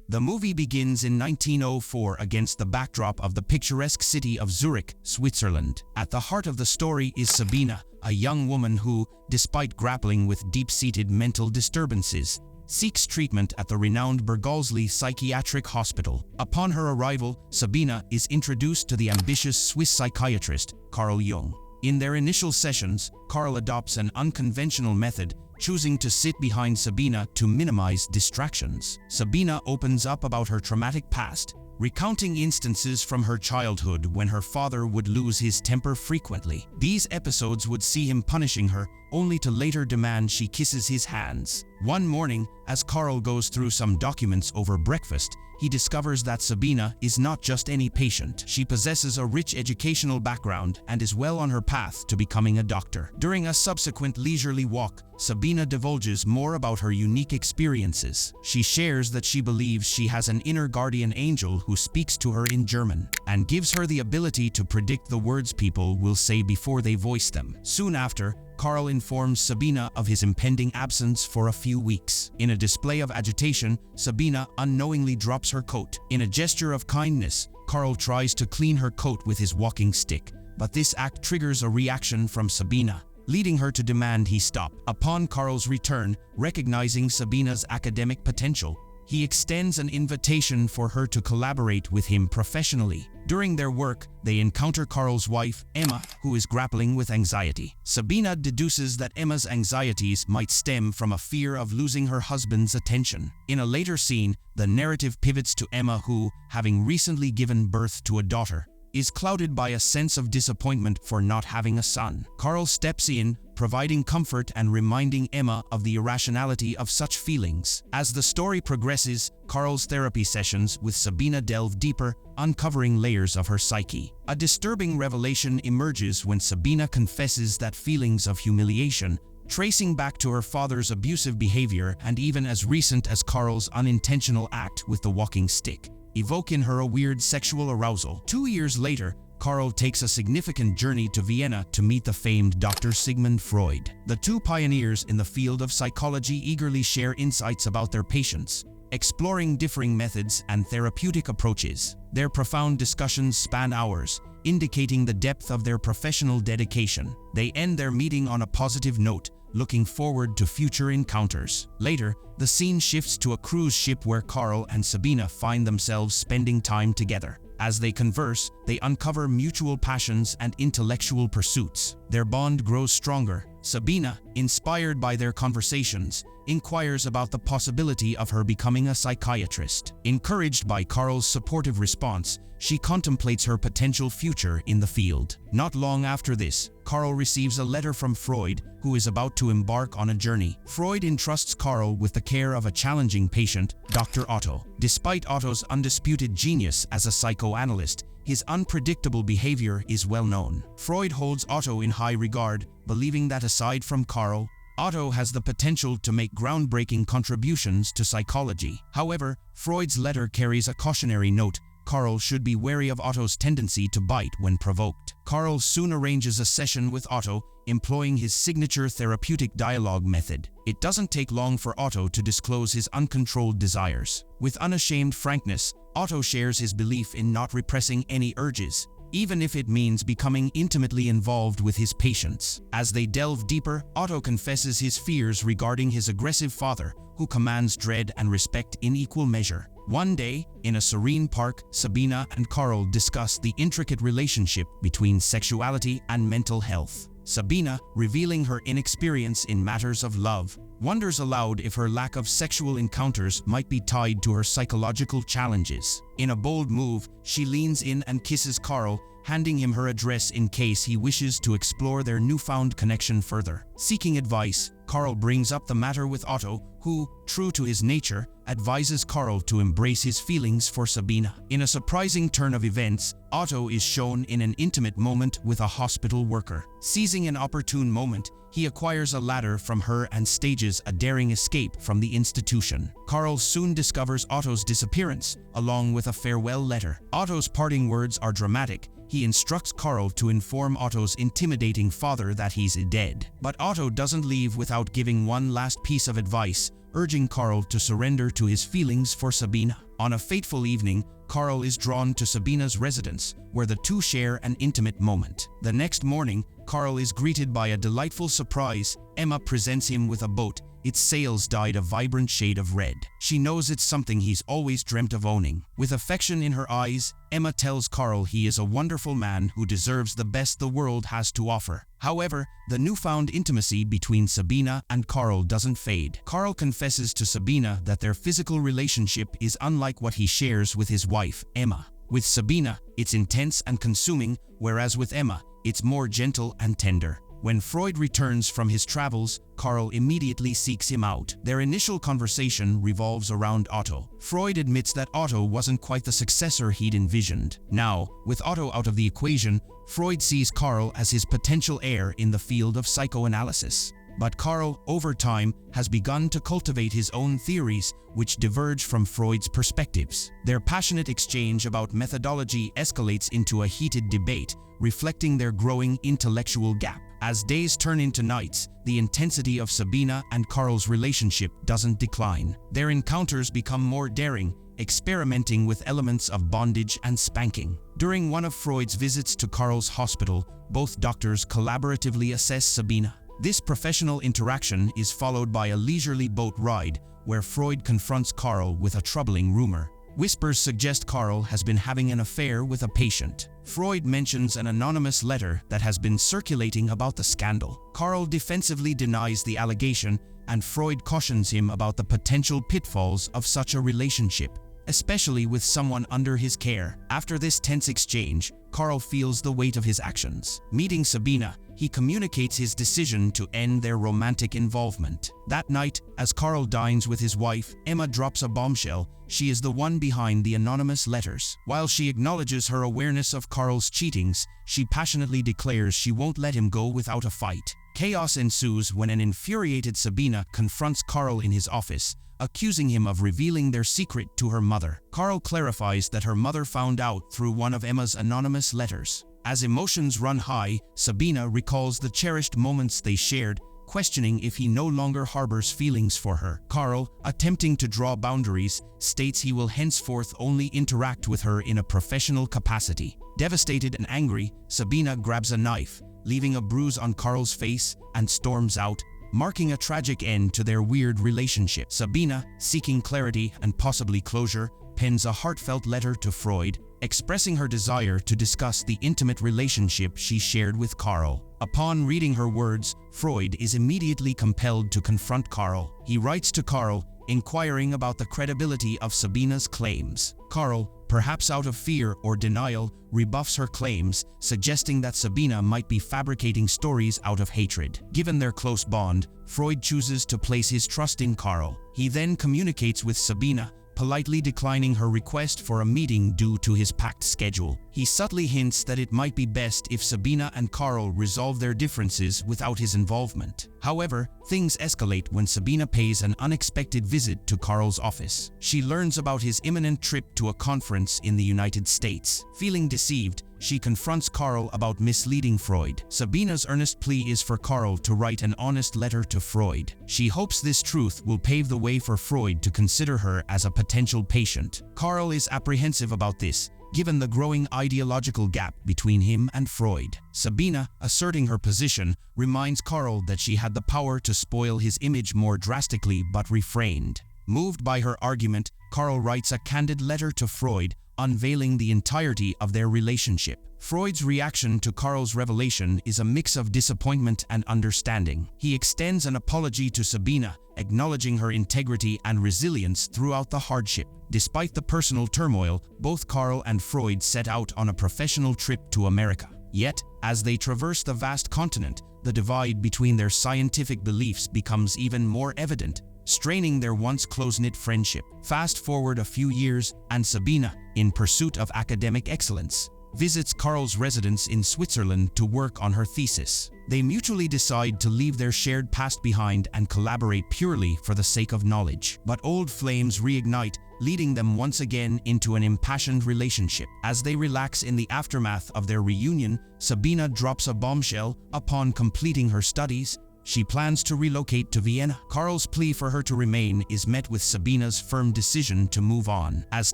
The movie begins in 1904 against the backdrop of the picturesque city of Zurich, Switzerland. At the heart of the story is Sabina, a young woman who, despite grappling with deep-seated mental disturbances, seeks treatment at the renowned Bergholzli Psychiatric Hospital. Upon her arrival, Sabina is introduced to the ambitious Swiss psychiatrist, Carl Jung. In their initial sessions, Carl adopts an unconventional method, choosing to sit behind Sabina to minimize distractions. Sabina opens up about her traumatic past, recounting instances from her childhood when her father would lose his temper frequently. These episodes would see him punishing her, only to later demand she kisses his hands. One morning, as Carl goes through some documents over breakfast, he discovers that Sabina is not just any patient. She possesses a rich educational background and is well on her path to becoming a doctor. During a subsequent leisurely walk, Sabina divulges more about her unique experiences. She shares that she believes she has an inner guardian angel who speaks to her in German and gives her the ability to predict the words people will say before they voice them. Soon after, Carl informs Sabina of his impending absence for a few weeks. In a display of agitation, Sabina unknowingly drops her coat. In a gesture of kindness, Carl tries to clean her coat with his walking stick, but this act triggers a reaction from Sabina, leading her to demand he stop. Upon Carl's return, recognizing Sabina's academic potential, he extends an invitation for her to collaborate with him professionally. During their work, they encounter Carl's wife, Emma, who is grappling with anxiety. Sabina deduces that Emma's anxieties might stem from a fear of losing her husband's attention. In a later scene, the narrative pivots to Emma who, having recently given birth to a daughter, is clouded by a sense of disappointment for not having a son. Carl steps in, providing comfort and reminding Emma of the irrationality of such feelings. As the story progresses, Carl's therapy sessions with Sabina delve deeper, uncovering layers of her psyche. A disturbing revelation emerges when Sabina confesses that feelings of humiliation, tracing back to her father's abusive behavior and even as recent as Carl's unintentional act with the walking stick, evoke in her a weird sexual arousal. 2 years later, Carl takes a significant journey to Vienna to meet the famed Dr. Sigmund Freud. The two pioneers in the field of psychology eagerly share insights about their patients, exploring differing methods and therapeutic approaches. Their profound discussions span hours, indicating the depth of their professional dedication. They end their meeting on a positive note, looking forward to future encounters. Later, the scene shifts to a cruise ship where Carl and Sabina find themselves spending time together. As they converse, they uncover mutual passions and intellectual pursuits. Their bond grows stronger. Sabina, inspired by their conversations, inquires about the possibility of her becoming a psychiatrist. Encouraged by Carl's supportive response, she contemplates her potential future in the field. Not long after this, Carl receives a letter from Freud, who is about to embark on a journey. Freud entrusts Carl with the care of a challenging patient, Dr. Otto. Despite Otto's undisputed genius as a psychoanalyst, his unpredictable behavior is well known. Freud holds Otto in high regard, believing that aside from Carl, Otto has the potential to make groundbreaking contributions to psychology. However, Freud's letter carries a cautionary note. Carl should be wary of Otto's tendency to bite when provoked. Carl soon arranges a session with Otto, employing his signature therapeutic dialogue method. It doesn't take long for Otto to disclose his uncontrolled desires. With unashamed frankness, Otto shares his belief in not repressing any urges, even if it means becoming intimately involved with his patients. As they delve deeper, Otto confesses his fears regarding his aggressive father, who commands dread and respect in equal measure. One day, in a serene park, Sabina and Carl discuss the intricate relationship between sexuality and mental health. Sabina, revealing her inexperience in matters of love, wonders aloud if her lack of sexual encounters might be tied to her psychological challenges. In a bold move, she leans in and kisses Carl, handing him her address in case he wishes to explore their newfound connection further. Seeking advice, Carl brings up the matter with Otto, who, true to his nature, advises Carl to embrace his feelings for Sabina. In a surprising turn of events, Otto is shown in an intimate moment with a hospital worker. Seizing an opportune moment, he acquires a ladder from her and stages a daring escape from the institution. Carl soon discovers Otto's disappearance, along with a farewell letter. Otto's parting words are dramatic. He instructs Carl to inform Otto's intimidating father that he's dead. But Otto doesn't leave without giving one last piece of advice, urging Carl to surrender to his feelings for Sabina. On a fateful evening, Carl is drawn to Sabina's residence, where the two share an intimate moment. The next morning, Carl is greeted by a delightful surprise. Emma presents him with a boat, its sails dyed a vibrant shade of red. She knows it's something he's always dreamt of owning. With affection in her eyes, Emma tells Carl he is a wonderful man who deserves the best the world has to offer. However, the newfound intimacy between Sabina and Carl doesn't fade. Carl confesses to Sabina that their physical relationship is unlike what he shares with his wife, Emma. With Sabina, it's intense and consuming, whereas with Emma, it's more gentle and tender. When Freud returns from his travels, Carl immediately seeks him out. Their initial conversation revolves around Otto. Freud admits that Otto wasn't quite the successor he'd envisioned. Now, with Otto out of the equation, Freud sees Carl as his potential heir in the field of psychoanalysis. But Carl, over time, has begun to cultivate his own theories, which diverge from Freud's perspectives. Their passionate exchange about methodology escalates into a heated debate, reflecting their growing intellectual gap. As days turn into nights, the intensity of Sabina and Carl's relationship doesn't decline. Their encounters become more daring, experimenting with elements of bondage and spanking. During one of Freud's visits to Carl's hospital, both doctors collaboratively assess Sabina. This professional interaction is followed by a leisurely boat ride, where Freud confronts Carl with a troubling rumor. Whispers suggest Carl has been having an affair with a patient. Freud mentions an anonymous letter that has been circulating about the scandal. Carl defensively denies the allegation, and Freud cautions him about the potential pitfalls of such a relationship, especially with someone under his care. After this tense exchange, Carl feels the weight of his actions. Meeting Sabina, he communicates his decision to end their romantic involvement. That night, as Carl dines with his wife, Emma drops a bombshell. She is the one behind the anonymous letters. While she acknowledges her awareness of Carl's cheatings, she passionately declares she won't let him go without a fight. Chaos ensues when an infuriated Sabina confronts Carl in his office, accusing him of revealing their secret to her mother. Carl clarifies that her mother found out through one of Emma's anonymous letters. As emotions run high, Sabina recalls the cherished moments they shared, questioning if he no longer harbors feelings for her. Carl, attempting to draw boundaries, states he will henceforth only interact with her in a professional capacity. Devastated and angry, Sabina grabs a knife, leaving a bruise on Carl's face, and storms out, marking a tragic end to their weird relationship. Sabina, seeking clarity and possibly closure, pens a heartfelt letter to Freud, expressing her desire to discuss the intimate relationship she shared with Carl. Upon reading her words, Freud is immediately compelled to confront Carl. He writes to Carl, inquiring about the credibility of Sabina's claims. Carl, perhaps out of fear or denial, rebuffs her claims, suggesting that Sabina might be fabricating stories out of hatred. Given their close bond, Freud chooses to place his trust in Carl. He then communicates with Sabina, politely declining her request for a meeting due to his packed schedule. He subtly hints that it might be best if Sabina and Carl resolve their differences without his involvement. However, things escalate when Sabina pays an unexpected visit to Carl's office. She learns about his imminent trip to a conference in the United States. Feeling deceived, she confronts Carl about misleading Freud. Sabina's earnest plea is for Carl to write an honest letter to Freud. She hopes this truth will pave the way for Freud to consider her as a potential patient. Carl is apprehensive about this, given the growing ideological gap between him and Freud. Sabina, asserting her position, reminds Carl that she had the power to spoil his image more drastically but refrained. Moved by her argument, Carl writes a candid letter to Freud, unveiling the entirety of their relationship. Freud's reaction to Carl's revelation is a mix of disappointment and understanding. He extends an apology to Sabina, acknowledging her integrity and resilience throughout the hardship. Despite the personal turmoil, both Carl and Freud set out on a professional trip to America. Yet, as they traverse the vast continent, the divide between their scientific beliefs becomes even more evident, straining their once close-knit friendship. Fast forward a few years, and Sabina, in pursuit of academic excellence, visits Carl's residence in Switzerland to work on her thesis. They mutually decide to leave their shared past behind and collaborate purely for the sake of knowledge. But old flames reignite, leading them once again into an impassioned relationship. As they relax in the aftermath of their reunion, Sabina drops a bombshell. Upon completing her studies, she plans to relocate to Vienna. Karl's plea for her to remain is met with Sabina's firm decision to move on. As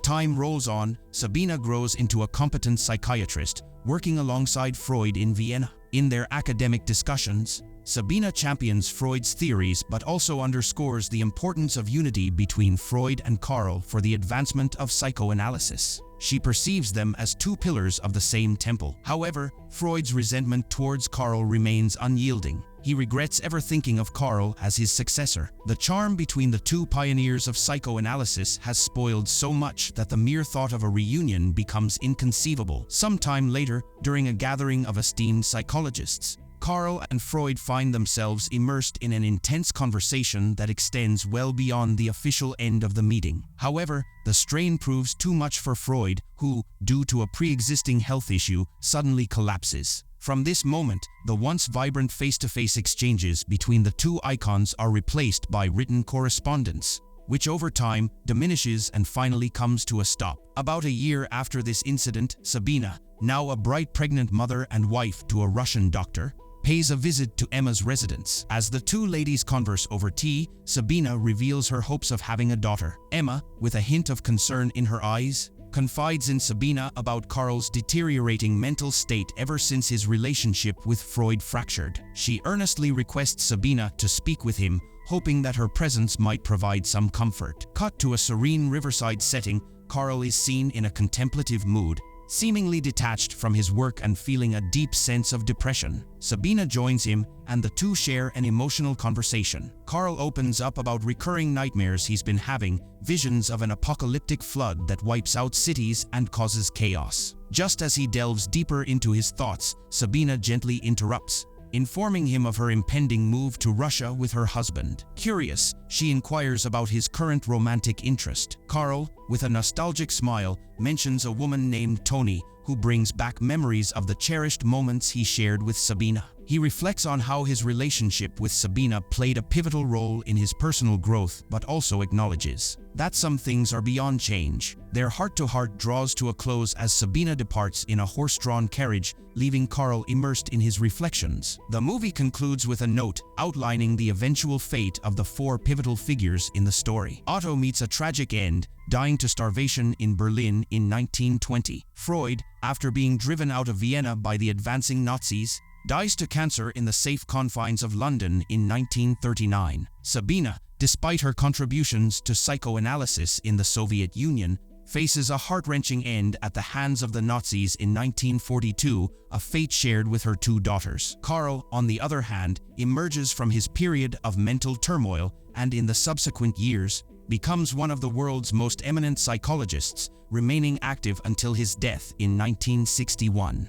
time rolls on, Sabina grows into a competent psychiatrist, working alongside Freud in Vienna. In their academic discussions, Sabina champions Freud's theories but also underscores the importance of unity between Freud and Karl for the advancement of psychoanalysis. She perceives them as two pillars of the same temple. However, Freud's resentment towards Karl remains unyielding. He regrets ever thinking of Karl as his successor. The charm between the two pioneers of psychoanalysis has spoiled so much that the mere thought of a reunion becomes inconceivable. Sometime later, during a gathering of esteemed psychologists, Karl and Freud find themselves immersed in an intense conversation that extends well beyond the official end of the meeting. However, the strain proves too much for Freud, who, due to a pre-existing health issue, suddenly collapses. From this moment, the once vibrant face-to-face exchanges between the two icons are replaced by written correspondence, which over time diminishes and finally comes to a stop. About a year after this incident, Sabina, now a bright pregnant mother and wife to a Russian doctor, pays a visit to Emma's residence. As the two ladies converse over tea, Sabina reveals her hopes of having a daughter. Emma, with a hint of concern in her eyes, confides in Sabina about Karl's deteriorating mental state ever since his relationship with Freud fractured. She earnestly requests Sabina to speak with him, hoping that her presence might provide some comfort. Cut to a serene riverside setting, Karl is seen in a contemplative mood, seemingly detached from his work and feeling a deep sense of depression. Sabina joins him, and the two share an emotional conversation. Karl opens up about recurring nightmares he's been having, visions of an apocalyptic flood that wipes out cities and causes chaos. Just as he delves deeper into his thoughts, Sabina gently interrupts, informing him of her impending move to Russia with her husband. Curious, she inquires about his current romantic interest. Karl, with a nostalgic smile, mentions a woman named Tony, who brings back memories of the cherished moments he shared with Sabina. He reflects on how his relationship with Sabina played a pivotal role in his personal growth, but also acknowledges that some things are beyond change. Their heart-to-heart draws to a close as Sabina departs in a horse-drawn carriage, leaving Karl immersed in his reflections. The movie concludes with a note outlining the eventual fate of the four pivotal figures in the story. Otto meets a tragic end, dying to starvation in Berlin in 1920. Freud, after being driven out of Vienna by the advancing Nazis, dies to cancer in the safe confines of London in 1939. Sabina, despite her contributions to psychoanalysis in the Soviet Union, faces a heart-wrenching end at the hands of the Nazis in 1942, a fate shared with her two daughters. Karl, on the other hand, emerges from his period of mental turmoil and in the subsequent years becomes one of the world's most eminent psychologists, remaining active until his death in 1961.